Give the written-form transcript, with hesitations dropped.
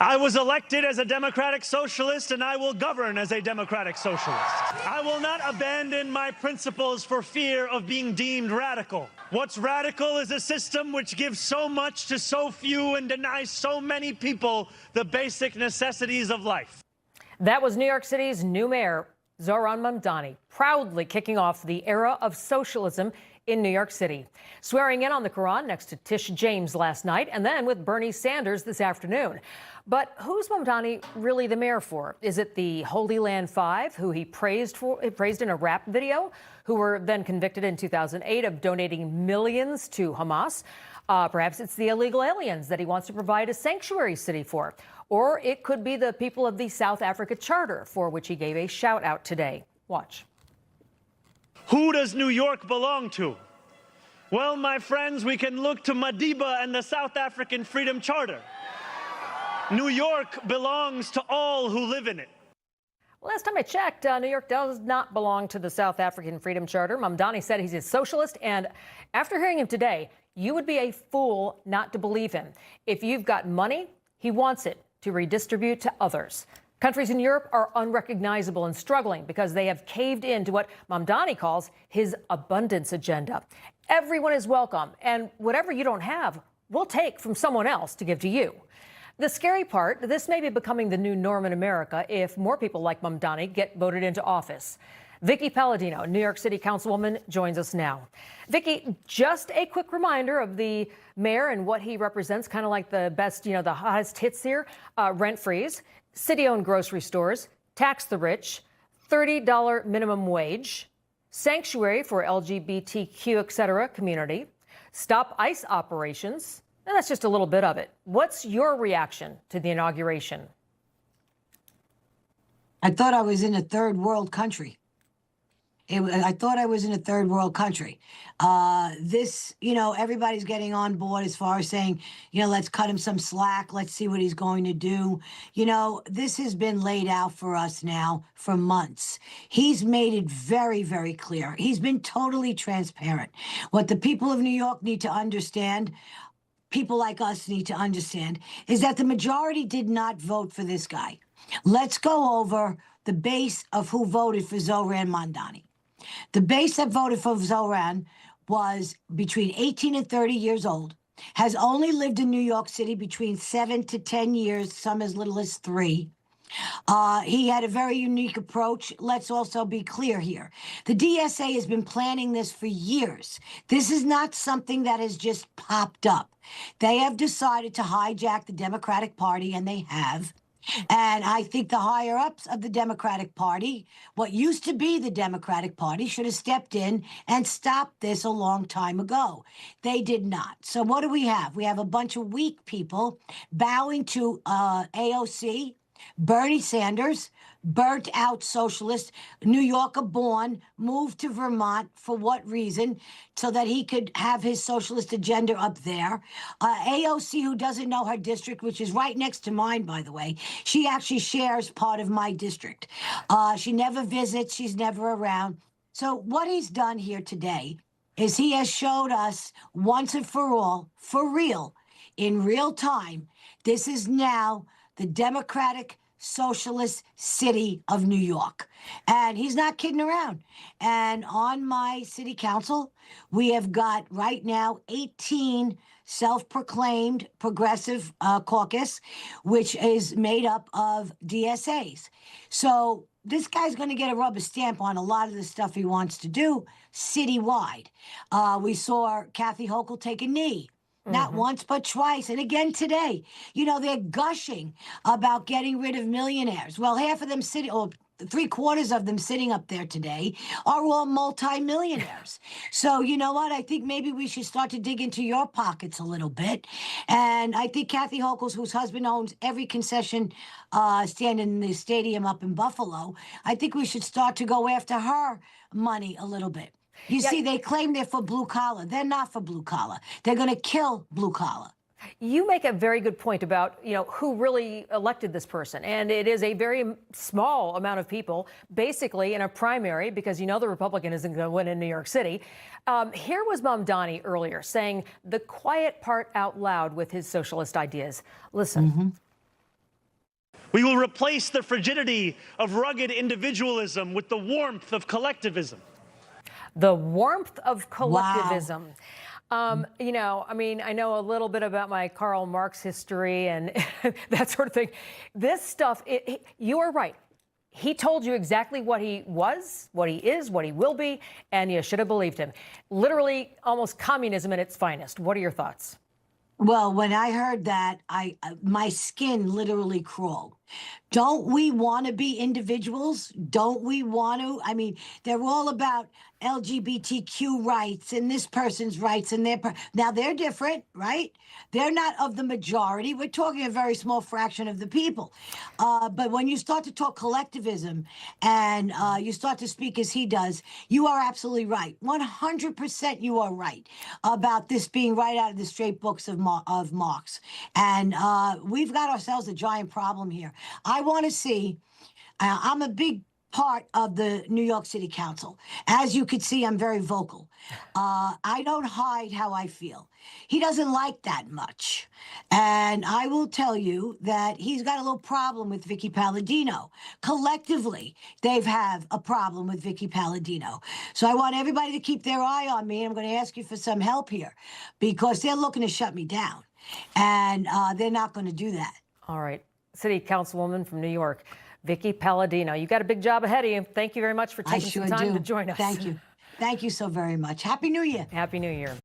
I was elected as a democratic socialist, and I will govern as a democratic socialist. I will not abandon my principles for fear of being deemed radical. What's radical is a system which gives so much to so few and denies so many people the basic necessities of life. That was New York City's new mayor, Zohran Mamdani, proudly kicking off the era of socialism in New York City, swearing in on the Quran next to Tish James last night, and then with Bernie Sanders this afternoon. But who's Mamdani really the mayor for? Is it the Holy Land Five, who he praised in a rap video, who were then convicted in 2008 of donating millions to Hamas? Perhaps it's the illegal aliens that he wants to provide a sanctuary city for. Or it could be the people of the South Africa Charter, for which he gave a shout out today. Watch. Who does New York belong to? Well, my friends, we can look to Madiba and the South African Freedom Charter. New York belongs to all who live in it. Last time I checked, New York does not belong to the South African Freedom Charter. Mamdani said he's a socialist, and after hearing him today, you would be a fool not to believe him. If you've got money, he wants it to redistribute to others. Countries in Europe are unrecognizable and struggling because they have caved in to what Mamdani calls his abundance agenda. Everyone is welcome, and whatever you don't have, we'll take from someone else to give to you. The scary part, this may be becoming the new norm in America if more people like Mamdani get voted into office. Vickie Paladino, New York City Councilwoman, joins us now. Vickie, just a quick reminder of the mayor and what he represents, kind of like the best, the hottest hits here. Rent freeze, city-owned grocery stores, tax the rich, $30 minimum wage, sanctuary for LGBTQ, et cetera, community, stop ICE operations. And that's just a little bit of it. What's your reaction to the inauguration? I thought I was in a third world country. I thought I was in a third world country. Everybody's getting on board as far as saying, let's cut him some slack. Let's see what he's going to do. This has been laid out for us now for months. He's made it very, very clear. He's been totally transparent. What the people of New York need to understand, people like us need to understand, is that the majority did not vote for this guy. Let's go over the base of who voted for Zohran Mamdani. The base that voted for Zohran was between 18 and 30 years old, has only lived in New York City between 7 to 10 years, some as little as 3. He had a very unique approach. Let's also be clear here. The DSA has been planning this for years. This is not something that has just popped up. They have decided to hijack the Democratic Party, and they have. And I think the higher-ups of the Democratic Party, what used to be the Democratic Party, should have stepped in and stopped this a long time ago. They did not. So what do we have? We have a bunch of weak people bowing to AOC, Bernie Sanders, burnt-out socialist, New Yorker born, moved to Vermont. For what reason? So that he could have his socialist agenda up there. AOC, who doesn't know her district, which is right next to mine, by the way, she actually shares part of my district. She never visits. She's never around. So what he's done here today is he has showed us once and for all, for real, in real time, this is now the Democratic Socialist city of New York. And he's not kidding around. And on my city council, we have got right now 18 self-proclaimed progressive caucus, which is made up of DSAs. So this guy's going to get a rubber stamp on a lot of the stuff he wants to do citywide. We saw Kathy Hochul take a knee. Not once, but twice. And again today, they're gushing about getting rid of millionaires. Well, half of them sitting, or 3/4 of them sitting up there today are all multimillionaires. So you know what? I think maybe we should start to dig into your pockets a little bit. And I think Kathy Hochul, whose husband owns every concession stand in the stadium up in Buffalo, I think we should start to go after her money a little bit. You see, they claim they're for blue collar. They're not for blue collar. They're going to kill blue collar. You make a very good point about, who really elected this person. And it is a very small amount of people, basically in a primary, because the Republican isn't going to win in New York City. Here was Mamdani earlier saying the quiet part out loud with his socialist ideas. Listen. We will replace the frigidity of rugged individualism with the warmth of collectivism. The warmth of collectivism. Wow. You know, I mean, I know a little bit about my Karl Marx history and that sort of thing. This stuff, you are right. He told you exactly what he was, what he is, what he will be, and you should have believed him. Literally almost communism at its finest. What are your thoughts? Well, when I heard that, my skin literally crawled. Don't we want to be individuals? Don't we want to? I mean, they're all about LGBTQ rights and this person's rights and now they're different, right? They're not of the majority. We're talking a very small fraction of the people. But when you start to talk collectivism and you start to speak as he does, you are absolutely right. 100% you are right about this being right out of the straight books of Marx. And we've got ourselves a giant problem here. I want to see, I'm a big part of the New York City Council. As you could see, I'm very vocal. I don't hide how I feel. He doesn't like that much. And I will tell you that he's got a little problem with Vickie Paladino. Collectively, they have a problem with Vickie Paladino. So I want everybody to keep their eye on me. I'm going to ask you for some help here because they're looking to shut me down. And they're not going to do that. All right. City Councilwoman from New York, Vickie Paladino. You got a big job ahead of you. Thank you very much for taking some time to join us. Thank you. Thank you so very much. Happy New Year. Happy New Year.